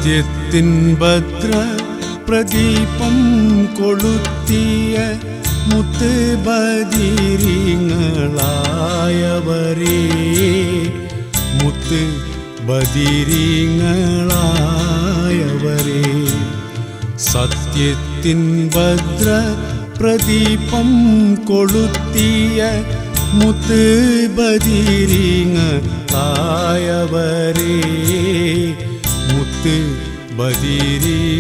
സത്യത്തിൻ ഭദ്ര പ്രദീപം കൊളുത്തിയ മുത്ത് ബദിരീങ്ങളായവരേ, മുത്ത് ബദിരീങ്ങളായവരേ. സത്യത്തിൻ ഭദ്ര പ്രദീപം കൊളുത്തിയ മുത്ത് ബദിരീങ്ങളായവരേ, മുത്ത് ബദിരീങ്ങളായവരേ.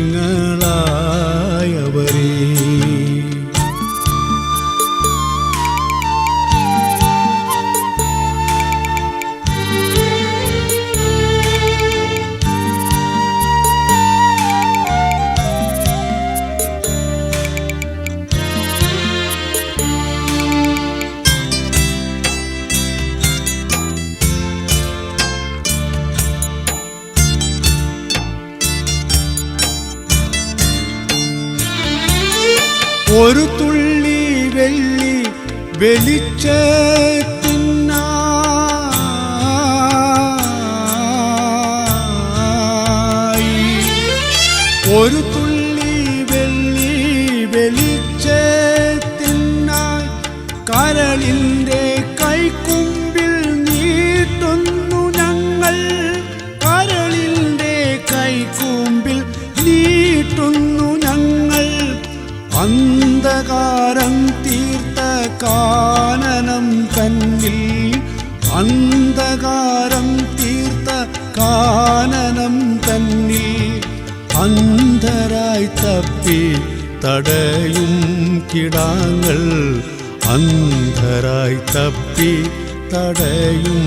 ഒരു തുള്ളി വെള്ളി വെളിച്ചത്തിനായി, ഒരു തുള്ളി വെള്ളി വെളിച്ചത്തിനായി കരളിൻ്റെ കൈക്കുമ്പിൽ നീട്ടുന്നു ഞങ്ങൾ, കരളിൻ്റെ കൈക്കുമ്പിൽ നീട്ടുന്നു ഞങ്ങൾ. അന്ധകാരം തീർത്ത കാനനം തന്നിൽ, അന്ധകാരം തീർത്ത കാനനം തന്നിൽ അന്ധരായി തപ്പി തടയും കിടാങ്ങൾ, അന്ധരായി തപ്പി തടയും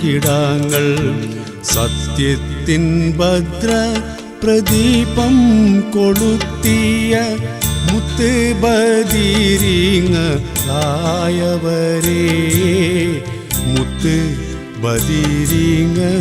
കിടാങ്ങൾ. സത്യത്തിൻ ഭദ്ര പ്രദീപം കൊളുത്തിയ മുത്ത് ബദിരീങ്ങളായവരേ, മുത്ത് ബദിരീങ്ങളായവരേ.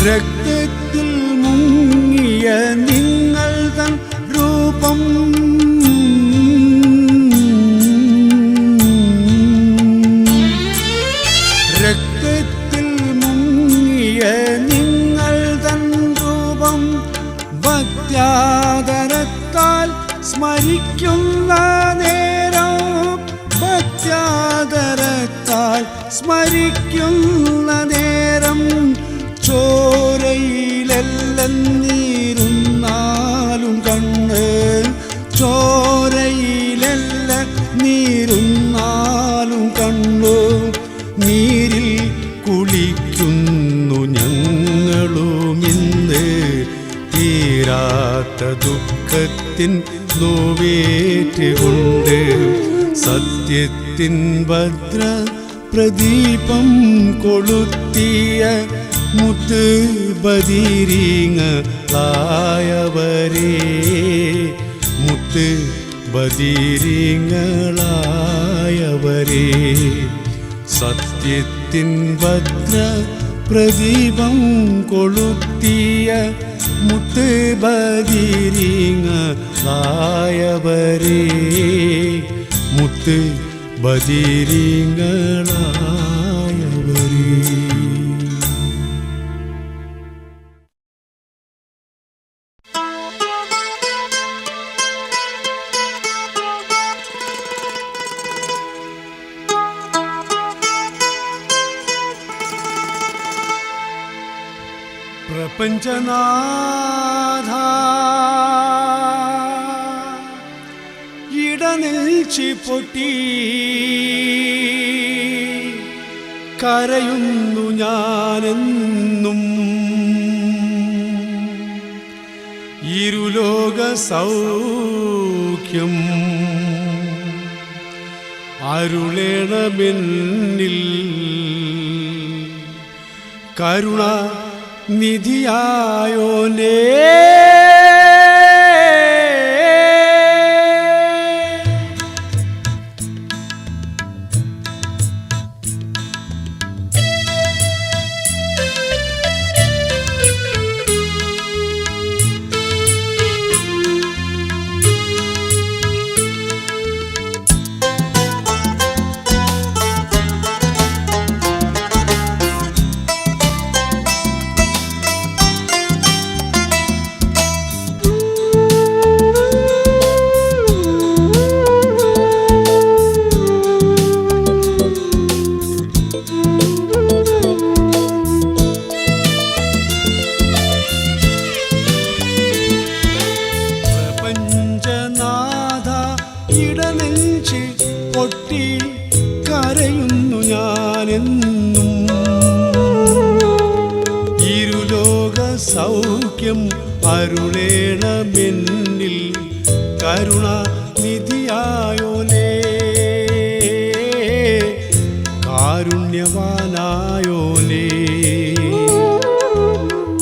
രക്തത്തിൽ മുങ്ങിയ നിങ്ങൾ തൻ രൂപം, രക്തത്തിൽ മുങ്ങിയ നിങ്ങൾ തൻ രൂപം ഭക്ത്യാദരത്താൽ സ്മരിക്കുന്ന നേരം, ഭക്ത്യാദരത്താൽ സ്മരിക്കുന്ന നേരം ചോരയിലെല്ലാം നീരുന്നാലും കണ്ണ്, ചോരയിലെല്ലാം നീരുന്നാലും കണ്ണു. നീരിൽ കുളിക്കുന്നു ഞങ്ങളുമിന്ന്, തീരാത്ത ദുഃഖത്തിൻ നോവേറ്റുകൊണ്ട്. സത്യത്തിൻ ഭദ്ര പ്രദീപം കൊളുത്തിയ മുത്ത് ബദിരീങ്ങളായവരേ, മുത്ത് ബദിരീങ്ങളായവരേ. സത്യത്തിൻ ഭദ്ര പ്രദീപം കൊളുത്തിയ മുത്ത് ബദിരീങ്ങളായവരേ, മുത്ത് ബദിരീങ്ങളായവരേ. പ്രപഞ്ചനാഥ ഇടനെൽച്ചി പൊട്ടി കരയുന്നു ഞാനെന്നും, ഇരുലോക സൗഖ്യം അരുളേണമെന്നിൽ, കരുണ നിധിയായോനേ ഇടനെഞ്ച് പൊട്ടി കരയുന്നു ഞാനെന്നും ഇരുലോക സൗഖ്യം അരുളേണമെന്നിൽ കരുണ നിധിയായോനേ കാരുണ്യവാനായോനേ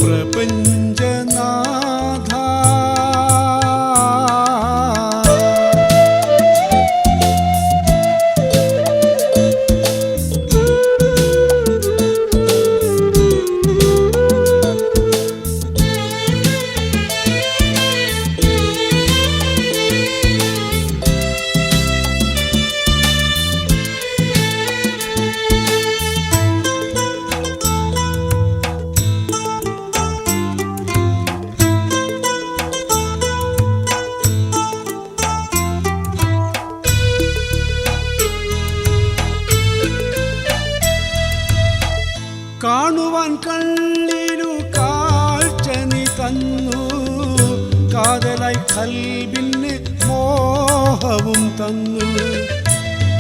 പ്രപഞ്ചനാഥ കാണുവാൻ കണ്ണിനു കാഴ്ച നീ തന്നു കാതലായി കൽബിന് മോഹവും തന്നു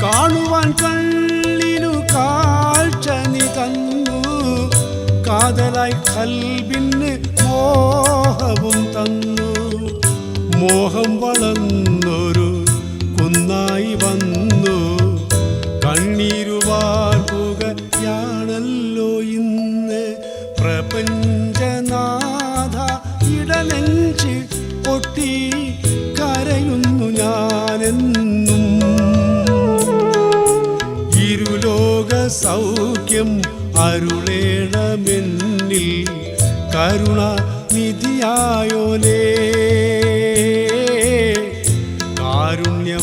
കാണുവാൻ കണ്ണിനു കാഴ്ച നീ തന്നു കാതലായി കൽബിന് മോഹവും തന്നു മോഹം വളർന്നൊരു കുന്നായി വന്നു കണ്ണീരുവാർക്കുകയാണല്ലോ ഇന്ന് പ്രപഞ്ചനാഥ ഇടനെഞ്ച് പൊട്ടി കരയുന്നു ഞാനെന്നും ഇരുലോക സൗഖ്യം അരുളേണമെന്നിൽ കരുണ നിധിയായോനേ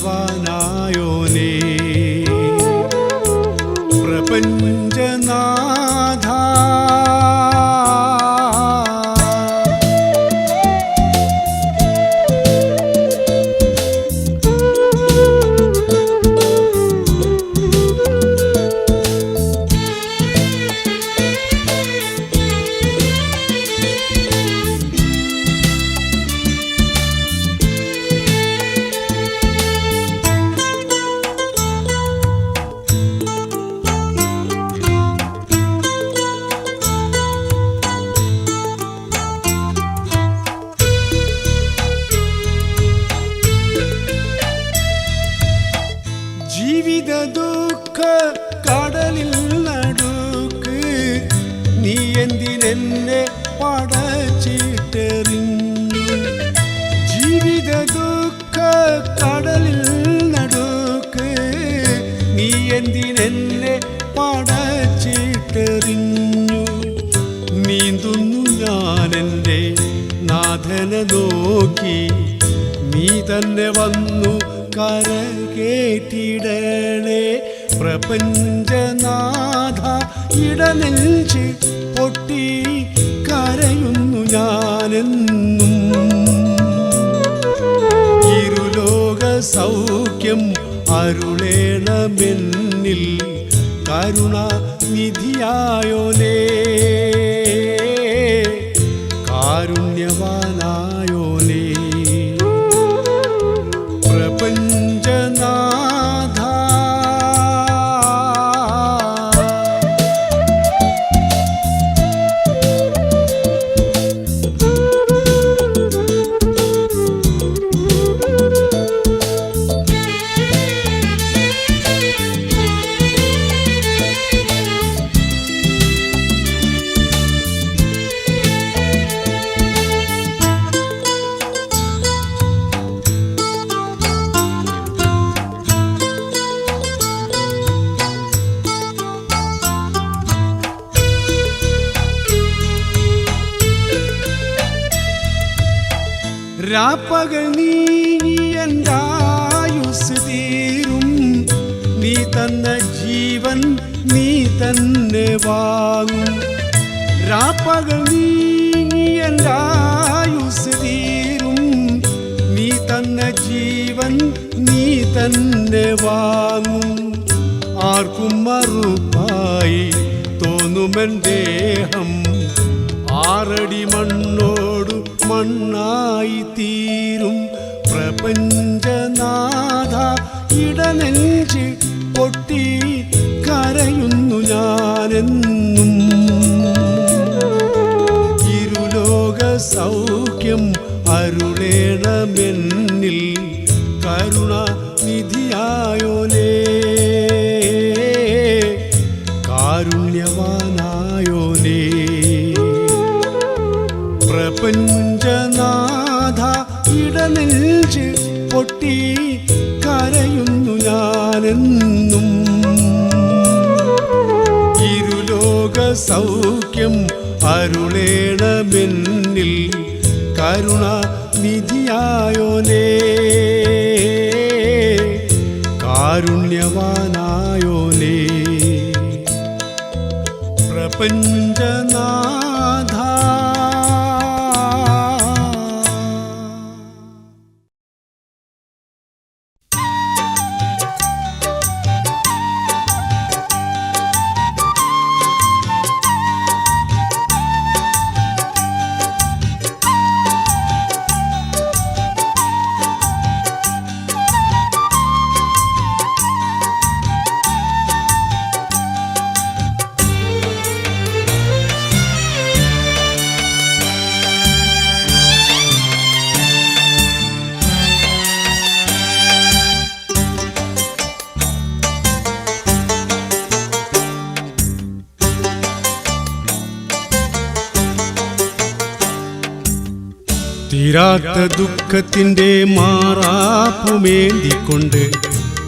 കാരുണ്യവാനായോനേ പ്രപഞ്ചനാഥ ജീവിത ദുഃഖ കടലിൽ നടുക്ക് നീ എന്തിനെന്നെ പടച്ചിട്ടെറിഞ്ഞു ജീവിത ദുഃഖ കടലിൽ നടുക്ക് നീ എന്തിനെന്നെ പടച്ചിട്ടെറിഞ്ഞു നീന്തുന്നു ഞാനെൻ്റെ നാഥനെ നോക്കി നീ തന്നെ വന്നു കരകേറ്റിടണേ പ്രപഞ്ചനാഥ ഇടനെഞ്ച് പൊട്ടി കരയുന്നു ഞാനെന്നും ഇരുലോക സൗഖ്യം അരുളേണമെന്നിൽ കരുണ നിധിയായോനേ കാരുണ്യവാനായോനേ പ്രപഞ്ചനാഥ രാപ്പകൽ നീങ്ങി എന്തായുസ് തീരും. നീ തന്ന ജീവൻ നീ തന്നെ വാങ്ങും. രാപ്പകൽ നീങ്ങി എന്തായുസ് തീരും. നീ തന്ന ജീവൻ നീ തന്നെ വാങ്ങും. ആർക്കും മറുപ്പായി തോന്നുമെൻ ദേഹം. ആറടി മണ്ണോടു മണ്ണായി തീരും. പ്രപഞ്ചനാഥ ഇടനെഞ്ച് പൊട്ടി കരയുന്നു ഞാനെന്നും. ഇരുലോക സൗഖ്യം അരുളേണമെന്നിൽ കരുണാനിധിയായോനേ, കാരുണ്യവാനായോനേ. പ്രപഞ്ചനാഥ ഇടനെഞ്ച് പൊട്ടി കരയുന്നു ഞാനെന്നും. ഇരുലോക സൗഖ്യം അരുളേണമെന്നിൽ കരുണാനിധിയായോനേ, കാരുണ്യവാനായോനേ. പ്രപഞ്ചനാഥ തീരാത്ത ദുഃഖത്തിൻ്റെ മാറാപ്പുമേന്തിക്കൊണ്ട്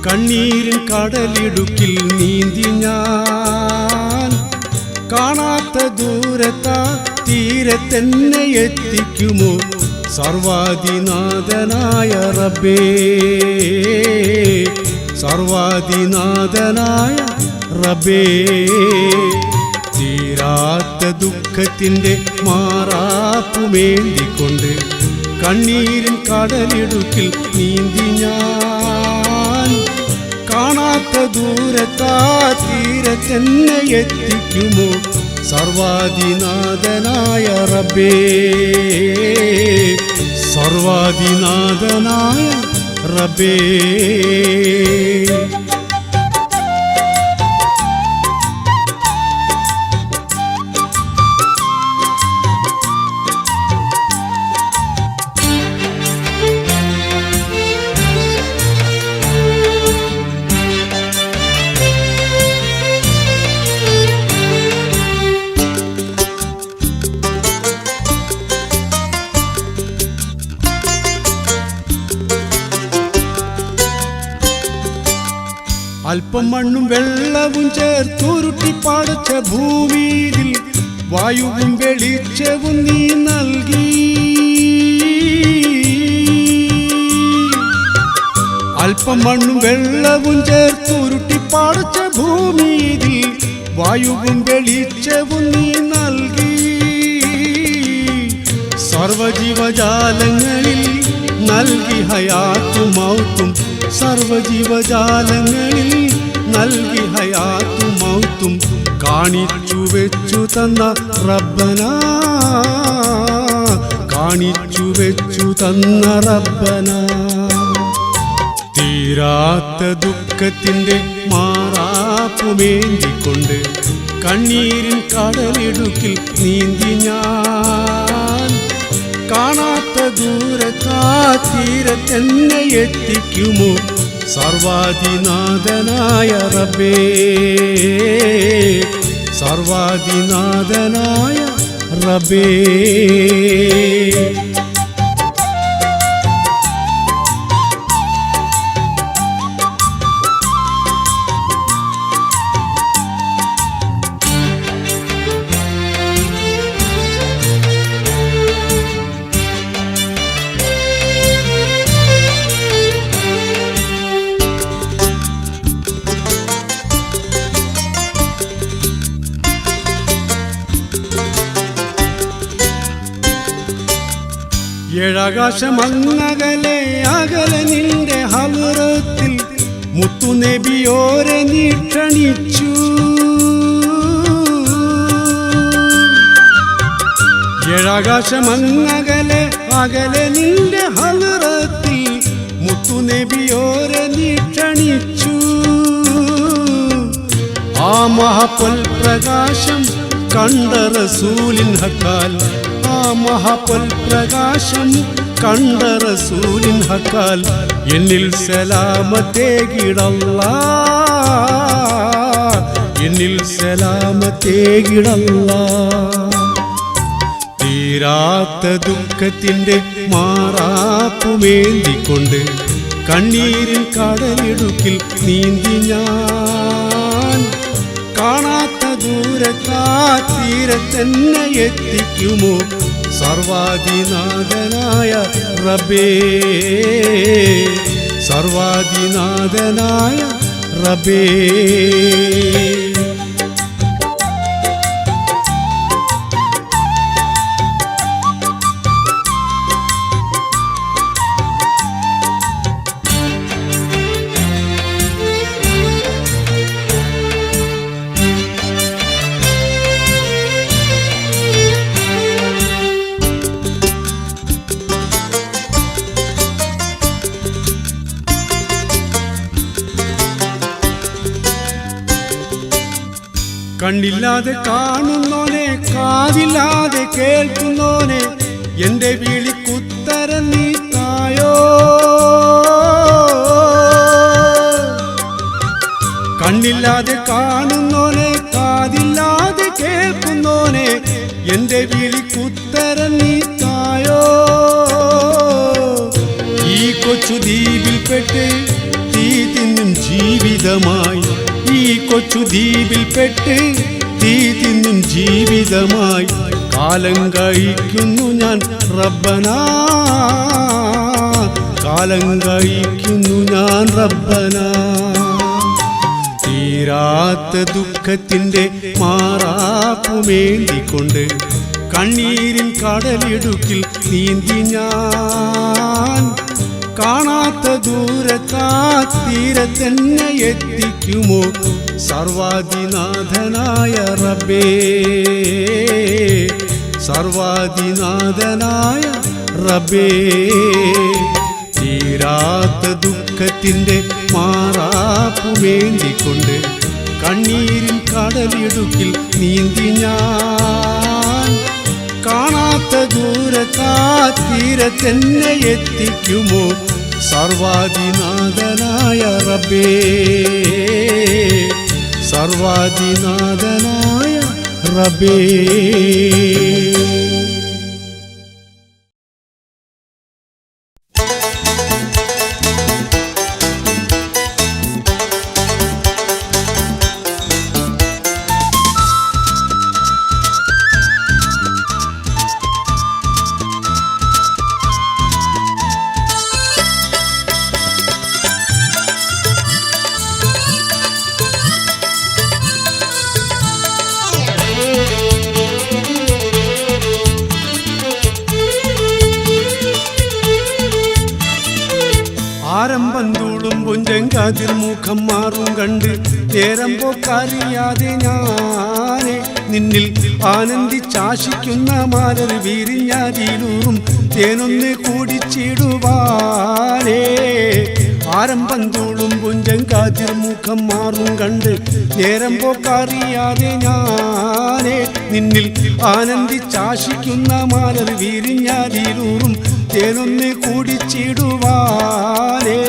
കണ്ണീരിൻ കടലിടുക്കിൽ നീന്തി ഞാൻ. കാണാത്ത ദൂരത്താ തീരത്തെന്നെ എത്തിക്കുമോ സർവാധിനാഥനായ റബ്ബേ, സർവാധിനാഥനായ റബ്ബേ. തീരാത്ത ദുഃഖത്തിൻ്റെ മാറാപ്പുമേന്തിക്കൊണ്ട് കണ്ണീരിൻ കടലിടുക്കിൽ നീന്തി ഞാൻ. കാണാത്ത ദൂരത്താ തീരത്തെന്നെ എത്തിക്കുമോ സർവാധിനാഥനായ റബ്ബേ, സർവാധിനാഥനായ റബ്ബേ. അല്പം മണ്ണും വെള്ളവും ചേർത്തുരുട്ടി പടച്ച ഭൂമിയിൽ വായുവും വെളിച്ചവും നീ നൽകി. അല്പം മണ്ണും വെള്ളവും ചേർത്തുരുട്ടി പടച്ച ഭൂമിയിൽ വായുവും വെളിച്ചവും നീ നൽകി. സർവജീവജാലങ്ങളിൽ നൽകി ഹയാത്തും മൗത്തും, സർവജീവജാലങ്ങളിൽ നൽകി ഹയാത്തും മൗത്തും കാണിച്ചു വെച്ചു തന്ന റബ്ബന, കാണിച്ചു വെച്ചു തന്ന റബ്ബന. തീരാത്ത ദുഃഖത്തിൻ്റെ മാറാപ്പുമേന്തിക്കൊണ്ട് കണ്ണീരിൻ കടലിടുക്കിൽ നീന്തി ഞാൻ. കാണാത്ത ദൂരത്താ തീരത്തെന്നെ എത്തിക്കുമോ സർവാധിനാഥനായ റബ്ബേ, സർവാധിനാഥനായ റബ്ബേ. ഏഴാകാശമങ്ങകലെ അകലെ നിന്റെ ഹളറത്തിൽ മുത്തുനബിയോരെ നീ ക്ഷണിച്ചു. ഏഴാകാശമങ്ങകലെ അകലെ നിന്റെ ഹളറത്തിൽ മുത്തുനബിയോരെ നീ ക്ഷണിച്ചു. ആ മഹാപൊൽ പ്രകാശം കണ്ട റസൂലിൻ ഹക്കാൽ, ആ മഹാപൊൽ പ്രകാശം കണ്ട റസൂലിൻ ഹക്കാൽ എന്നിൽ സലാമത്തേകിടല്ലാ, എന്നിൽ സലാമത്തേകിടല്ലാ. തീരാത്ത ദുഃഖത്തിൻ്റെ മാറാപ്പുമേന്തിക്കൊണ്ട് കണ്ണീരിൻ കടലിടുക്കിൽ നീന്തി ഞാൻ. കാണാത്ത ദൂരത്താ തീരത്തെന്നെ എത്തിക്കുമോ സർവാധിനാഥനായ റബ്ബേ, സർവാധിനാഥനായ റബ്ബേ. കണ്ണില്ലാതെ കാണുന്നോനെ, കാതില്ലാതെ കേൾക്കുന്നോനെ, എന്റെ വിളിക്കുത്തരം നീ തായോ. കണ്ണില്ലാതെ കാണുന്നോനെ, കാതില്ലാതെ കേൾക്കുന്നോനെ, എന്റെ വിളിക്കുത്തരം നീ തായോ. ഈ കൊച്ചു ദ്വീപിൽപ്പെട്ട് തീ തിന്നും ജീവിതമായി, ഈ കൊച്ചു ദ്വീപിൽപ്പെട്ട് തീ തിന്നും ജീവിതമായി കാലം കഴിക്കുന്നു ഞാൻ റബ്ബനാ, കാലം കഴിക്കുന്നു ഞാൻ റബ്ബനാ. തീരാത്ത ദുഃഖത്തിൻ്റെ മാറാപ്പുമേന്തിക്കൊണ്ട് കണ്ണീരിൻ കടലിടുക്കിൽ നീന്തി ഞാൻ. കാണാത്ത ദൂരത്താ തീരത്തെന്നെ എത്തിക്കുമോ സർവാധിനാഥനായ റബ്ബേ, സർവാധിനാഥനായ റബ്ബേ. തീരാത്ത ദുഃഖത്തിൻ്റെ മാറാപ്പുമേന്തിക്കൊണ്ട് കണ്ണീരിൻ കടലിടുക്കിൽ നീന്തി ഞാൻ. കാണാത്ത ദൂരത്താ തീരത്തെന്നെ എത്തിക്കുമോ സർവാധിനാഥനായ റബ്ബേ, സർവാധിനാഥനായ റബ്ബേ. ആരംഭന്തൂളും പുഞ്ചങ്കാതിർ മുഖം മാറും കണ്ട് നേരം പോക്കറിയാതെ ഞാനെ നിന്നിൽ ആനന്ദിച്ചാശിക്കുന്ന മാലർ വീരിഞ്ഞാതിലൂറും തേനൊന്ന് കൂടിച്ചിടുവാനേ. ആരംഭന്തൂളും പുഞ്ചങ്കാതിർ മുഖം മാറും കണ്ട് നേരം പോക്കറിയാതെ ഞാനെ നിന്നിൽ ആനന്ദിച്ചാശിക്കുന്ന മാലർ വീരിഞ്ഞാതിലൂറും തേനൊന്ന് കൂടിച്ചിടുവാനേ.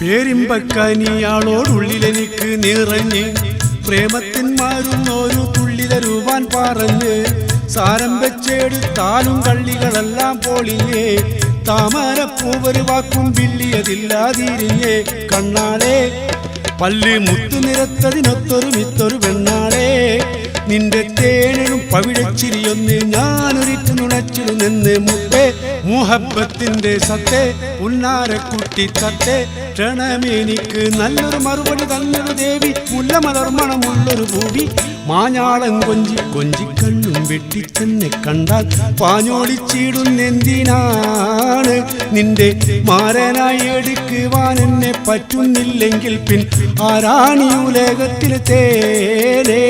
പേരിമ്പക്കനിയാളോടുള്ളിലെനിക്ക് നിറഞ്ഞ് പ്രേമത്തിൻ മാറുന്നൊരു തുള്ളി തരുവാൻ പറഞ്ഞ് സാരം വെച്ചെടുത്താലും കള്ളികളെല്ലാം പൊളിഞ്ഞേ താമരപ്പൂവൊരു വാക്കും വില്ലിയതില്ലാതിരിഞ്ഞേ കണ്ണാളെ പല്ല് മുത്തു നിരത്തതിനൊത്തൊരു മിത്തൊരു പെണ്ണാളെ നിന്റെ തേനും പവിഴച്ചിരിയൊന്ന് ഞാനൊരിറ്റു നുണച്ചിരുന്നെന്ന് മുത്തേ മുഹബത്തിന്റെ സത്തേ ഉന്നാരക്കുട്ടി തത്തേ ക്ഷണമെനിക്ക് നല്ലൊരു മറുപടി തന്നൊരു ദേവി മുല്ലമലർമണമുള്ളൊരു ഭൂവി മാഞ്ഞാളം കൊഞ്ചി കൊഞ്ചി കണ്ണും വെട്ടിത്തന്നെ കണ്ടാൽ പാഞ്ഞോളിച്ചിടുന്നെന്തിനാണ് നിന്റെ മാരനായി എടുക്കുവാൻ എന്നെ പറ്റുന്നില്ലെങ്കിൽ പിൻ ആരാണി ഉലകത്തിൽ തേനേ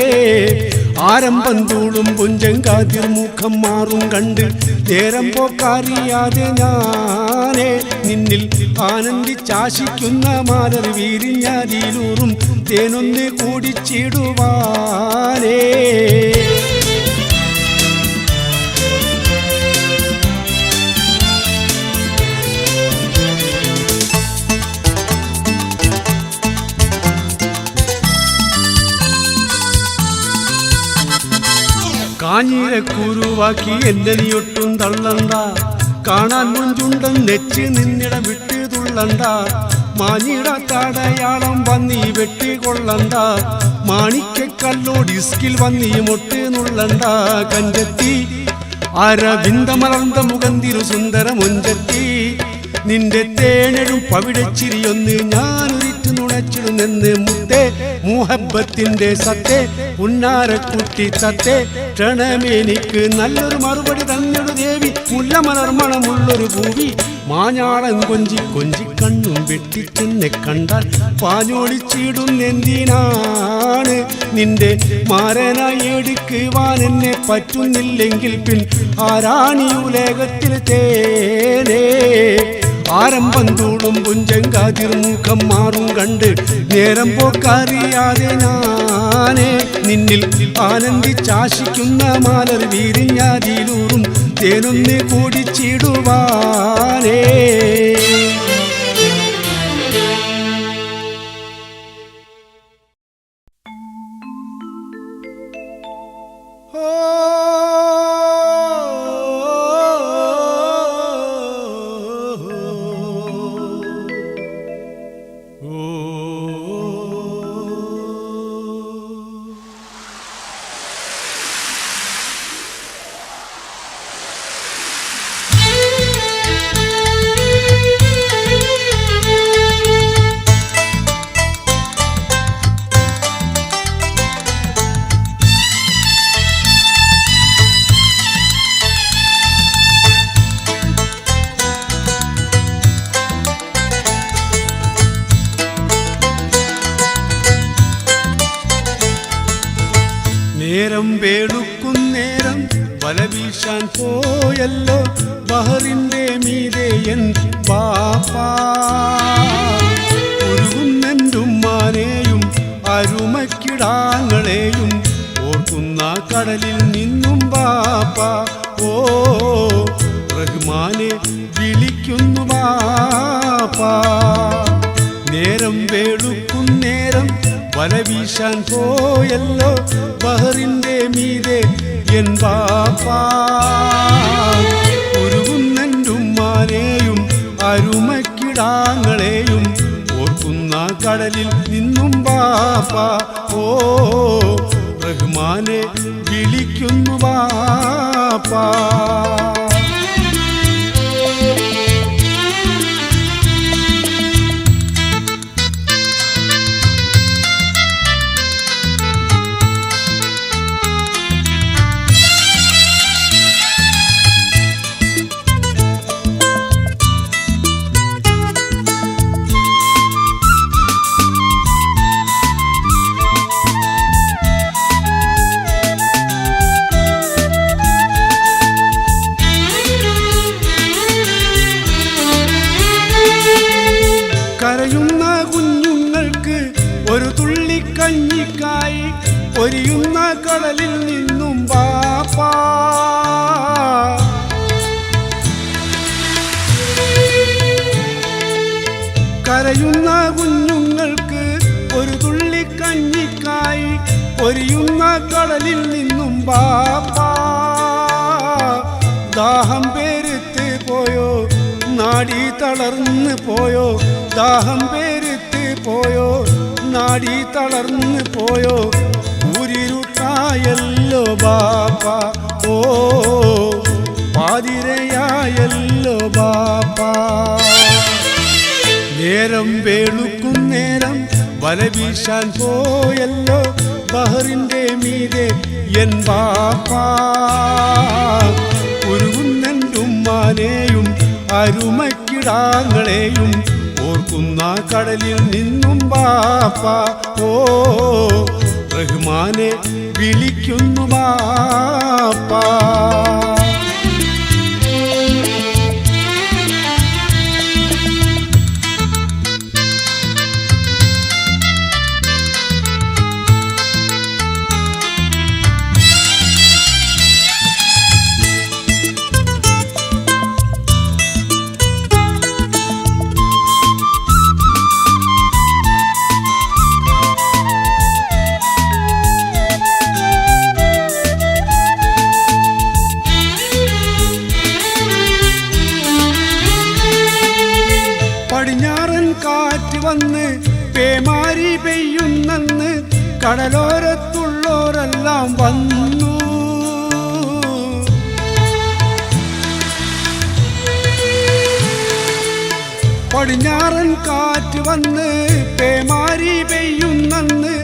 ആരംഭം തൂളും പുഞ്ചങ്കാതിർ മുഖം മാറും കണ്ട് നേരം പോക്കറിയാതെ ഞാനേ നിന്നിൽ ആനന്ദിച്ചാശിക്കുന്ന മാലർ വിരിഞ്ഞാതിലൂറും തേനൊന്ന് കൂടിച്ചിടുവാനേ കാഞ്ഞിരക്കുരുവാക്കി എന്റെ നീയൊട്ടും തള്ളണ്ട കാണാൻ മുഞ്ചുണ്ടൻ നെച്ച് നിന്നിടം വിട്ട് തുള്ളണ്ട മാഞ്ഞിടത്തടയാളം വന്നീ വെട്ടിക്കൊള്ളണ്ട മാണിക്കല്ലോ ഡിസ്കിൽ വന്നീ മൊട്ട് നുള്ളണ്ട കഞ്ചെത്തി അരവിന്ദമലർന്ന മുഖന്തിരു സുന്ദര മൊഞ്ചെത്തി നിന്റെ തേനഴും പവിഴച്ചിരിയൊന്ന് ഞാനൊരിറ്റു നുണച്ചിടുന്നെന്ന് മുത്തേ മുഹബത്തിന്റെ സത്തേ ഉന്നാരക്കുട്ടി തത്തേ ക്ഷണമെനിക്ക് നല്ലൊരു മറുപടി തന്നൊരു ദേവി മുല്ലമലർമണമുള്ളൊരു ഭൂവി മാഞ്ഞാളം കൊഞ്ചി കൊഞ്ചി കണ്ണും വെട്ടിച്ചെന്നെ കണ്ടാൽ പാഞ്ഞോളിച്ചിടുന്നെന്തിനാണ് നിന്റെ മാരനായി എടുക്കുവാൻ എന്നെ പറ്റുന്നില്ലെങ്കിൽ പിൻ ആരാണി ഉലകത്തിൽ തേനേ ആരംഭം തൂളും പുഞ്ചങ്കാതിർ മുഖം മാറും കണ്ട് നേരം പോക്കറിയാതെ ഞാനേ നിന്നിൽ ആനന്ദിച്ചാശിക്കുന്ന മാലർ വിരിഞ്ഞാതിലൂറും തേനൊന്ന് കൂടിച്ചിടുവാനേ നേരം വേളുക്കുന്നേരം വല വീശാൻ പോയല്ലോ ബഹറിന്റെ മീതെ എൻ പാപ്പാ ഉരുകുന്നെന്റുമ്മാനെയും അരുമക്കിടാങ്ങളെയും ഓർക്കുന്ന കടലിൽ നിന്നും പാപ്പാ ഓ റഹ്മാനെ വിളിക്കുന്നു പാപ്പാ നേരം വേളുക്കുന്നേരം വല വീശാൻ പോയല്ലോ ബഹറിന്റെ മീതെ എൻ പാപ്പാ ഉരുകുന്നെന്റുമ്മാനെയും അരുമക്കിടാങ്ങളെയും ഓർക്കുന്ന കടലിൽ നിന്നും പാപ്പാ ഓ റഹ്മാനെ വിളിക്കുന്നു പാപ്പാ കരയുന്ന കുഞ്ഞുങ്ങൾക്ക് ഒരു തുള്ളി കഞ്ഞിക്കായി പൊരിയുന്ന കടലിൽ നിന്നും പാപ്പാ കരയുന്ന കുഞ്ഞുങ്ങൾക്ക് ഒരു തുള്ളി കഞ്ഞിക്കായി പൊരിയുന്ന കടലിൽ നിന്നും പാപ്പാ ദാഹം പെരുത്ത് പോയോ നാടി തളർന്ന് പോയോ ദാഹം പെരുത്ത് പോയോ നാടി തളർന്ന് പോയോ ഊരിരുട്ടായല്ലോ ബാപ്പ ഓ പാതിരയായല്ലോ ബാപ്പ നേരം വെളുക്കും നേരം വല വീശാൻ പോയല്ലോ ബഹറിന്റെ മീതെ എൻ ബാപ്പ ഉരുകുന്നുമ്മാനെയും അരുമക്കിടാങ്ങളെയും ഓർക്കുന്ന കടലിൽ നിന്നും ബാപ്പ ഓ റഹ്മാനെ വിളിക്കുന്നു ബാപ്പ പടിഞ്ഞാറൻ കാറ്റ് വന്ന് പേമാരി പെയ്യുന്നെന്ന് കടലോരത്തുള്ളോരെല്ലാം വന്നു പടിഞ്ഞാറൻ കാറ്റ് വന്ന് പേമാരി പെയ്യുന്നെന്ന്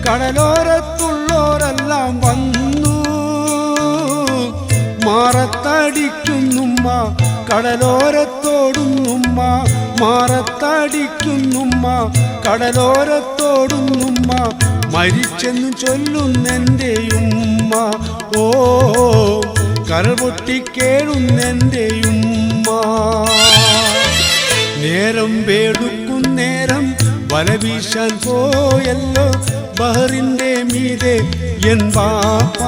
കടലോരത്തുള്ളോരെല്ലാം വന്നു മാറത്തടിക്കുന്നുമ്മ കടലോരത്തോടുന്നുമ്മ മാറത്തടിക്കുന്നുമ്മ കടലോരത്തോടുന്നുമ്മ മരിച്ചെന്നു ചൊല്ലുന്നെൻ്റെ ഉമ്മ ഓ കരപൊട്ടിക്കേഴുന്നെൻ്റെ ഉമ്മ നേരം വേടുക്കും നേരം വല വീശാൻ പോയല്ലോ ബഹറിന്റെ മീതെ എൻ ബാപ്പ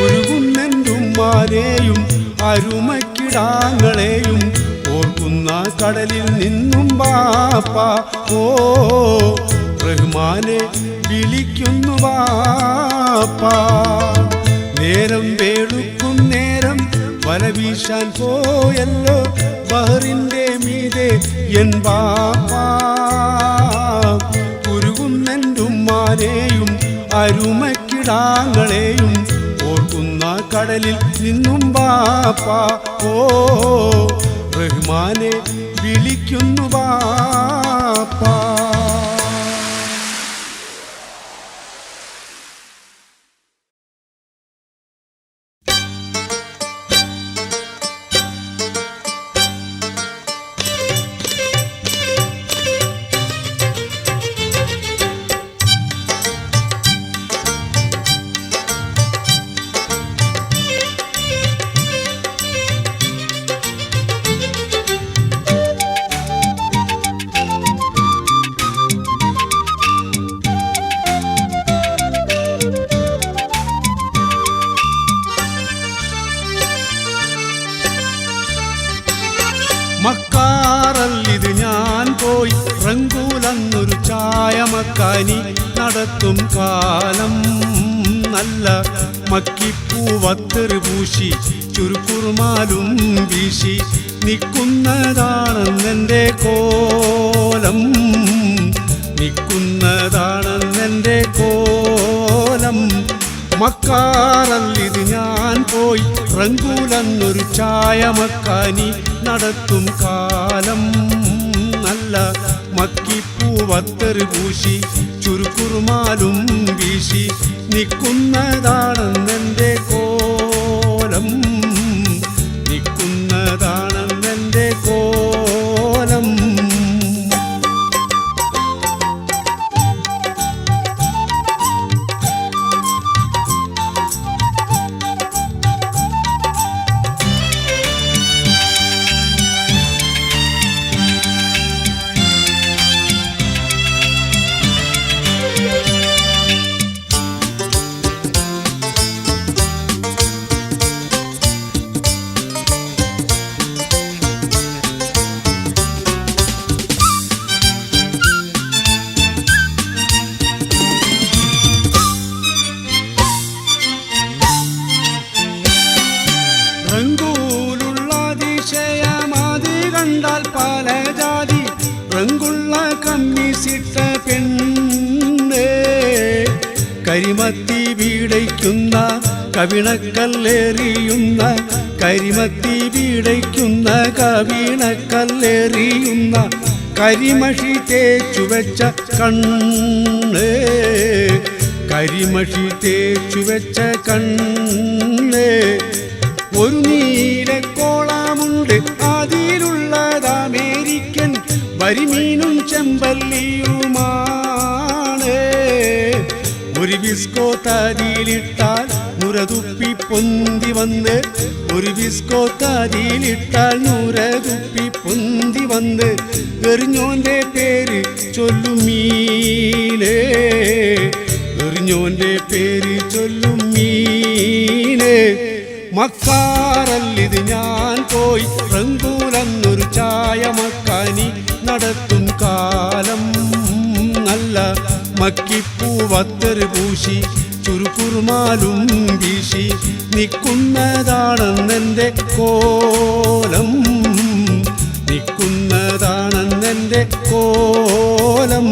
ഉരുകുന്നെന്റുമ്മാനെയും അരുമക്കിടാങ്ങളെയും ഓർക്കുന്ന കടലിൽ നിന്നും ബാപ്പ ഓ റഹ്മാനെ വിളിക്കുന്നു ബാപ്പ നേരം വേടുക്കും നേരം വല വീശാൻ പോയല്ലോ ബഹറിന്റെ മീതെ എൻ ബാപ്പ ഉരുകുന്നെന്റുമ്മാനെയും അരുമക്കിടാങ്ങളെയും ഓർക്കുന്ന കടലിൽ നിന്നും ബാപ്പ ഓ റഹ്മാനെ വിളിക്കുന്നു ബാപ്പ മക്കാറല്ലിത് ഞാൻ പോയി റങ്കൂലന്നൊരു ചായമക്കാനി നടത്തും കാലം നല്ല മക്കിപ്പൂവത്തെറി പൂശി ചുരുക്കുറുമാലും വീശി നിൽക്കുന്നതാണെന്നെൻ്റെ കോലം നിൽക്കുന്നതാണെന്നെൻ്റെ കോലം മക്കാറല്ലിത് ഞാൻ പോയി റങ്കൂലന്നൊരു ചായമക്കാനി നടത്തും കാലം നല്ല മക്കിപ്പൂവത്തെറി പൂശി ചുരുക്കുറുമാലും വീശി നിൽക്കുന്നതാണെന്നെൻ്റെ കോലം നിൽക്കുന്നതാണെന്നെൻ്റെ കോലം കവിണക്കല്ലേറിയുന്ന കരിമത്തി വീടയ്ക്കുന്ന കവിണക്കല്ലേറിയുന്ന കരിമഷി തേച്ചു വെച്ച കണ്ണ് കരിമഷി തേച്ചു വെച്ച കണ്ണ് ഒരു നീലക്കോളമുണ്ട് അതിലുള്ളത് അമേരിക്കൻ വരിമീനും ചെമ്പല്ലിയുമാണ് ഒരു ബിസ്കോ തതിയിലിട്ടാൽ നുരതുപ്പി പൊന്തി വന്ന് ഒരു ബിസ്കോ തതിയിലിട്ടാൽ നുരതുപ്പി പൊന്തി വന്ന് എറിഞ്ഞോന്റെ പേര് ചൊല്ലും മീനേ എറിഞ്ഞോന്റെ പേര് ചൊല്ലും മീനേ മക്കാറല്ലിത് ഞാൻ പോയി റങ്കൂലെന്നൊരു ചായ മക്കാനി നടത്തും കാലം നല്ല മക്കിപ്പൂവത്തറ് പൂശി ചുരുക്കുറുമാലും വീശി നിൽക്കുന്നതാണെന്നെൻ്റെ കോലം നിൽക്കുന്നതാണെന്നെൻ്റെ കോലം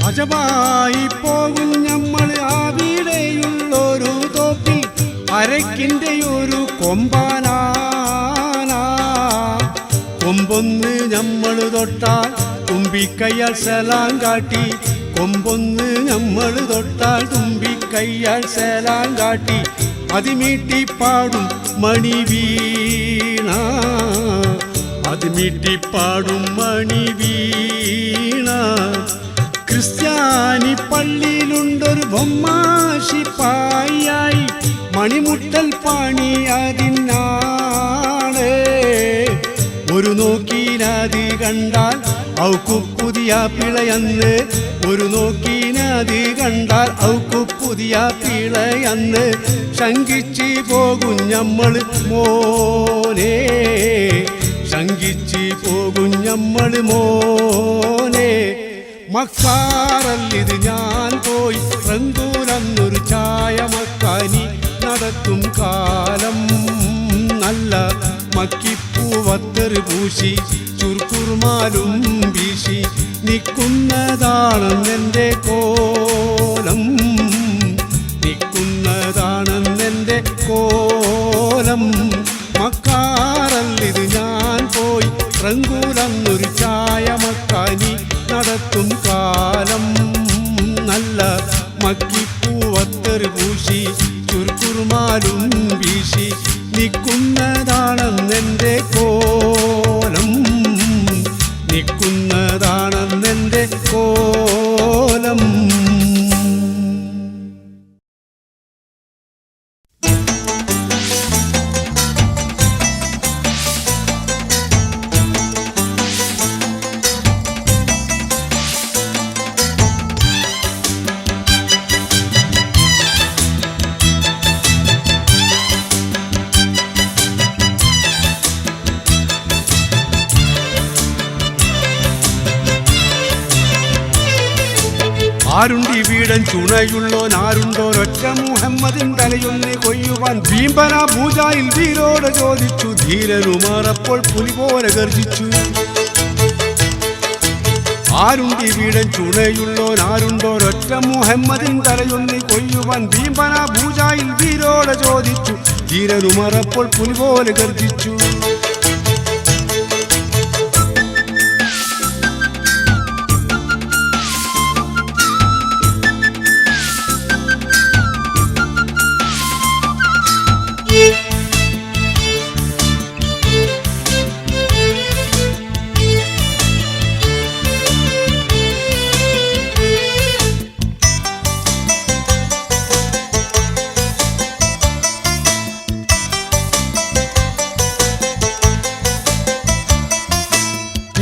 അജമായി പോകും നമ്മൾ അവിടെയുള്ളൊരു തോപ്പിൽ അരക്കിൻ്റെ ഒരു കൊമ്പാനാന കൊമ്പൊന്ന് നമ്മൾ തൊട്ടാൽ തുമ്പിക്കയ്യാൽ സലാം കാട്ടി കൊമ്പൊന്ന് നമ്മൾ തൊട്ടാൽ തുമ്പിക്കയ്യാൽ സലാം കാട്ടി അതിമീട്ടിപ്പാടും മണിവീണ അതിമീട്ടിപ്പാടും മണിവീണ ക്രിസ്ത്യാനി പള്ളിയിലുണ്ടൊരു ബൊമ്മാശിപ്പായി മണിമുട്ടൽ പണി അതിനാണ് ഒരു നോക്കീനതി കണ്ടാൽ ഔക്കു പുതിയ പിളയന്ന് ഒരു നോക്കീനതി കണ്ടാൽ ഔക്കു പുതിയ പിളയന്ന് ശങ്കിച്ച് പോകും നമ്മൾ മോനെ ശങ്കിച്ച് പോകും നമ്മൾ മോനെ മക്കാറല്ലിത് ഞാൻ പോയി റങ്കൂലെന്നൊരു ചായ മക്കാനി നടത്തും കാലം നല്ല മക്കിപ്പൂവത്തറ് പൂശി ചുരുക്കുറുമാലും വീശി നിൽക്കുന്നതാണെന്നെൻ്റെ കോലം നിൽക്കുന്നതാണെന്നെൻ്റെ കോലം മക്കാറല്ലിത് ഞാൻ പോയി റങ്കൂലെന്നൊരു ചായ മക്കാനി നടത്തും കാലം നല്ല മക്കിപ്പൂവത്തറ് പൂശി ചുരുക്കുറുമാലും വീശി നിൽക്കുന്നതാണെന്നെൻ്റെ കോലം നിൽക്കുന്നതാണെന്നെൻ്റെ കോലം ആരുണ്ടി വീടൻ ചുണയുള്ളോനാരുണ്ടോരൊറ്റ മുഹമ്മദിൻ തലയൊന്ന് കൊയ്യുവാൻ ഭീംബന പൂജായിൽ വീരോട് ചോദിച്ചു ധീരനുമാറപ്പോൾ പുലി പോലെ ഗർജിച്ചു ആരുണ്ടി വീടൻ ചുണയുള്ളോനാരുണ്ടോരൊറ്റ മുഹമ്മദിൻ തലയൊന്ന് കൊയ്യുവാൻ ഭീംബന പൂജായിൽ വീരോട് ചോദിച്ചു ധീരനുമാറപ്പോൾ പുലി പോലെ ഗർജിച്ചു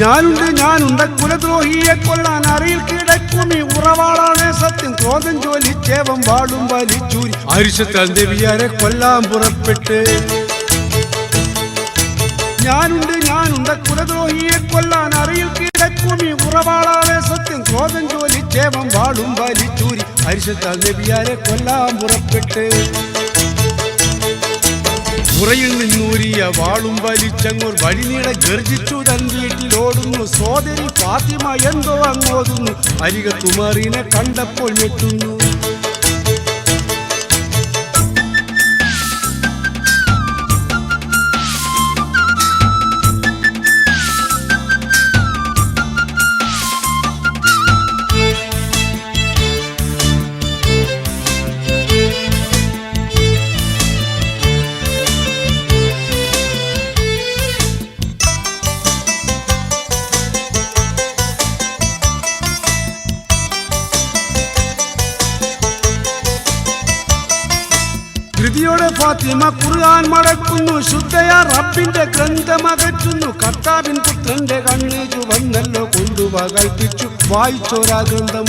ഞാനുണ്ട് കുലദ്രോഹിയെ കൊല്ലാൻ അരയിൽ കിടക്കും ഈ ഉറവാളാണ് സത്യം. ക്രോധം ജോലിച്ചേവം വാളും വലിച്ചൂരി അരിശത്താൽ ദേവിയാരെ കൊല്ലാൻ പുറപ്പെട്ട്. ഞാനുണ്ട് കുലദ്രോഹിയെ കൊല്ലാൻ അരയിൽ കിടക്കും ഈ ഉറവാളാണ് സത്യം. ക്രോധം ജോലിച്ചേവം വാളും വലിച്ചൂരി അരിശത്താൽ ദേവിയാരെ കൊല്ലാൻ പുറപ്പെട്ട്. പുറയിൽ നിന്നൂരിയ വാളും വലിച്ചങ്ങോർ വഴിനീളെ ഗർജിച്ചു തൻ വീട്ടിലോടുന്നു. സോദരി ഫാത്തിമ എന്തോ അങ്ങോതുന്നു. അരികത്തുമാറിനെ കണ്ടപ്പോൾ ഞെട്ടുന്നു. ധൃതിയോടെ ഫാത്തിമ ഖുർആൻ മടക്കുന്നു. ശുദ്ധയാ റബ്ബിന്റെ ഗ്രന്ഥമകറ്റുന്നു. കർത്താവിൻ പുത്രന്റെ കണ്ണ് ചുവന്നല്ലോ കൊണ്ടുവാ കൽപ്പിച്ചു വായിച്ചോരാ ഗ്രന്ഥം.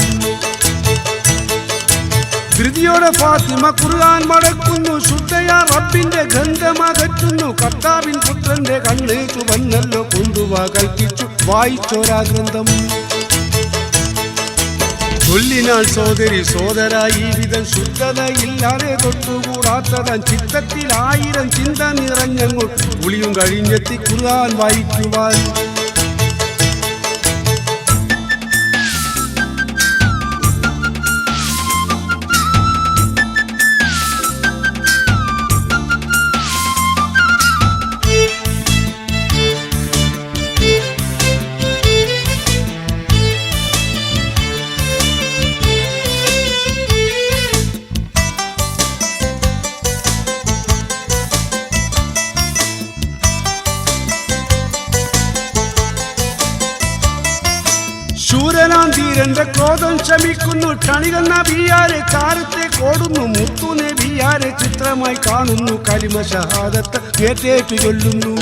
ധൃതിയോടെ ഫാത്തിമ ഖുർആൻ മടക്കുന്നു. ശുദ്ധയാ റബ്ബിന്റെ ഗ്രന്ഥമകറ്റുന്നു. കർത്താവിൻ പുത്രന്റെ കണ്ണ് ചുവന്നല്ലോ കൊണ്ടുവാ കൽപ്പിച്ചു വായിച്ചോരാ ഗ്രന്ഥം. ചൊല്ലിനാൾ സോദരി സോദരായി വിധം ശുദ്ധതയില്ലാതെ തൊട്ടുകൂടാത്തതാൻ ചിത്തത്തിൽ 1000 ചിന്ത നിറഞ്ഞങ്ങോൾ ഉളിയും കഴിഞ്ഞെത്തി ഖുർആൻ വായിക്കുവാൻ. ശൂരനാം ധീരന്റെ ക്രോധം ശമിക്കുന്നു. ക്ഷണികൻ നബിയാരെ ചാരത്തെ കോടുന്നു. മുത്തു നബിയാരെ ചിത്രമായി കാണുന്നു. കലിമ ഷഹാദത്ത് ഏറ്റേറ്റു ചൊല്ലുന്നു.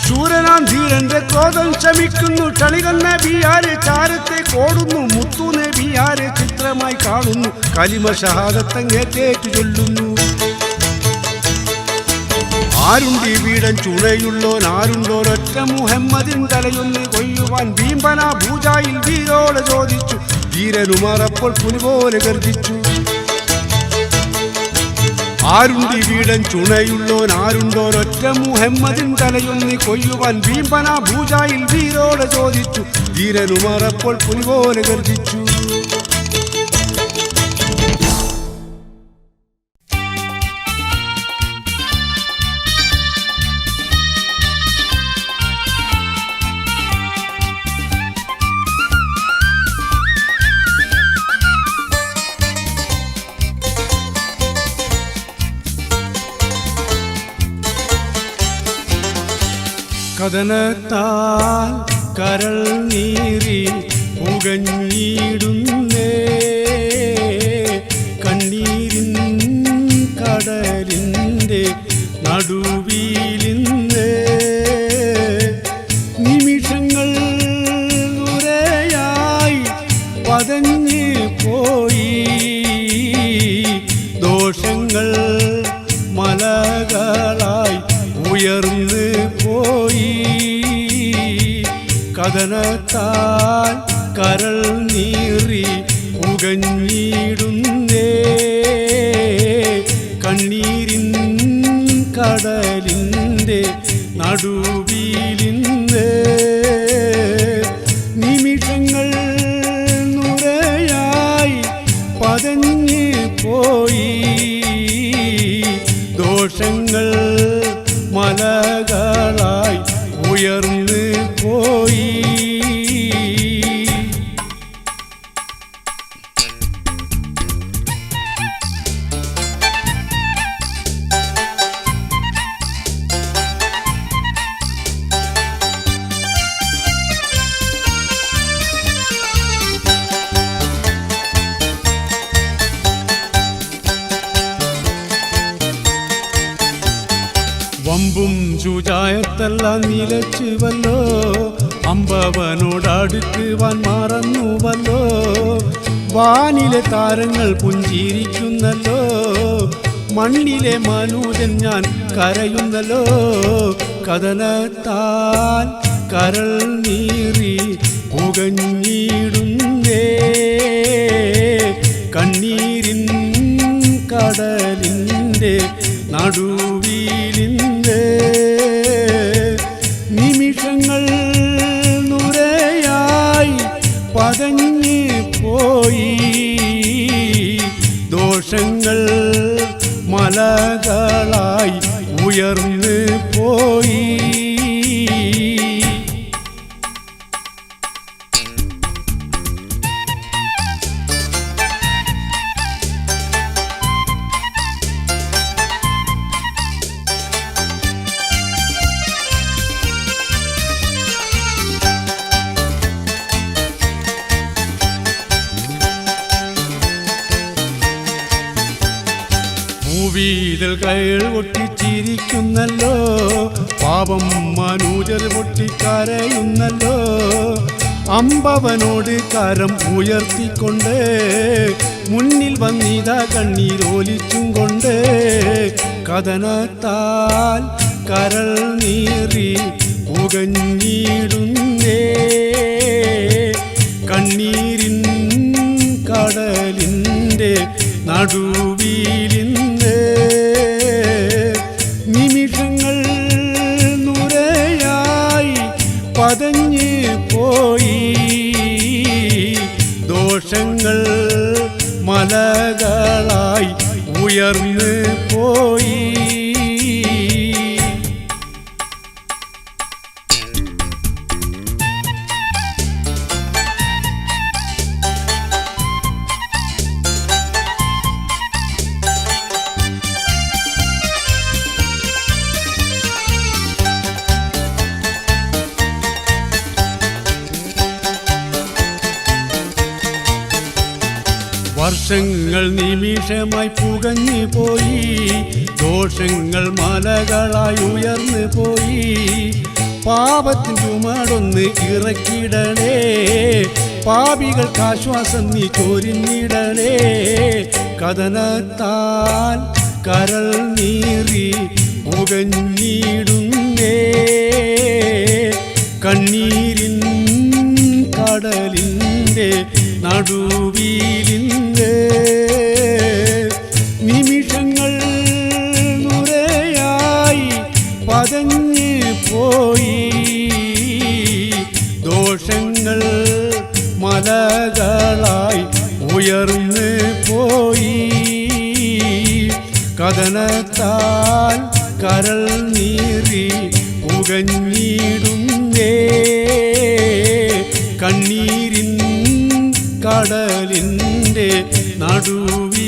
ശൂരനാം ധീരന്റെ ക്രോധം ശമിക്കുന്നു. ക്ഷണികൻ നബിയാരെ ചാരത്തെ കോടുന്നു. മുത്തു നബിയാരെ ചിത്രമായി കാണുന്നു. കലിമ ഷഹാദത്ത് ഏറ്റേറ്റു ചൊല്ലുന്നു. ആരുണ്ടി വീടൻ ചുണയുള്ളോൻ ആരുണ്ടോരൊറ്റ മുഹമ്മദിൻ തലയൊന്ന് കൊയ്യുവാൻ. ഭീമ്പന ഭൂജായിൽ വീരോട് ചോദിച്ചു. ധീരനുമാറപ്പോൾ പുലിപോലെ ഗർജിച്ചു. ആരുണ്ടി വീടൻ ചുണയുള്ളോൻ ആരുണ്ടോരൊറ്റ മുഹമ്മദിൻ തലയൊന്ന് കൊയ്യുവാൻ. ഭീമ്പന ഭൂജായിൽ വീരോട് ചോദിച്ചു. ധീരനുമാറപ്പോൾ പുലിപോലെ ഗർജിച്ചു. കഥനത്താൽ കരൾ നീറി പുകഞ്ഞിടുന്നേ. കണ്ണീരിൻ കടലിൻ്റെ നടുവിലിന്ന് നിമിഷങ്ങൾ ദൂരെയായി പതഞ്ഞ് പോയി. ദോഷങ്ങൾ മലകളായി ഉയർന്ന് പോയി. കഥനത്താൽ കരൾ നീറി പുകഞ്ഞിടുന്നേ. കണ്ണീരിൻ കടലിൻ്റെ നടുവിലിന്ന് നിമിഷങ്ങൾ നുരയായി പതഞ്ഞ് പോയി. ദോഷങ്ങൾ മലകളായി ഉയർന്ന് പോയി. അമ്പും ശുചായത്തെല്ലാം നിലച്ചുവല്ലോ, അമ്പവനോടടുക്കുവാൻ മറന്നുവല്ലോ. വാനിലെ താരങ്ങൾ പുഞ്ചിരിക്കുന്നല്ലോ, മണ്ണിലെ മനുജൻ ഞാൻ കരയുന്നല്ലോ. കഥനത്താൽ കരൾ നീറി പുകഞ്ഞിടുന്നേ, കണ്ണീരിൻ കടലിൻ്റെ നടുവിലിൻ്റെ നിമിഷങ്ങൾ നുരയായി പതഞ്ഞ് പോയി. ദോഷങ്ങൾ മലകളായി ഉയർന്നു പോയി. ഭൂവീതൽ കയൾ പൊട്ടിച്ചിരിക്കുന്നല്ലോ, പാപം മനുജർ പൊട്ടിക്കരയുന്നല്ലോ. അമ്പവനോട് കരം ഉയർത്തിക്കൊണ്ട് മുന്നിൽ വന്നിതാ കണ്ണീരോലിച്ചും കൊണ്ട്. കഥനത്താൽ കരൾ നീറി പുകഞ്ഞിടുന്നേ, കണ്ണീരിൻ കടലിൻ്റെ നടുവിലിന്ന് നിമിഷങ്ങൾ നുരയായി പതഞ്ഞ് പോയി. ദോഷങ്ങൾ മലകളായി ഉയർന്നു പോയി. വർഷങ്ങൾ നിമിഷമായി പുകഞ്ഞു പോയി, ദോഷങ്ങൾ മലകളായി ഉയർന്നു പോയി. പാപത്തിൻ ചുമടൊന്ന് ഇറക്കിടണേ, പാപികൾക്ക് ആശ്വാസം നീ ചൊരിഞ്ഞിടണേ. കഥനത്താൽ കരൾ നീറി പുകഞ്ഞിടുന്നേ, കണ്ണീരിൻ കടലിൻ്റെ നടുവിലിൻ്റെ നിമിഷങ്ങൾ നുരയായി പതഞ്ഞ് പോയി. ദോഷങ്ങൾ മലകളായി ഉയർന്നു പോയി. കഥനത്താൽ കരൾ നീറി പുകഞ്ഞിടുന്നേ, കണ്ണീരിൻ കടലിൻ്റെ നടുവിൽ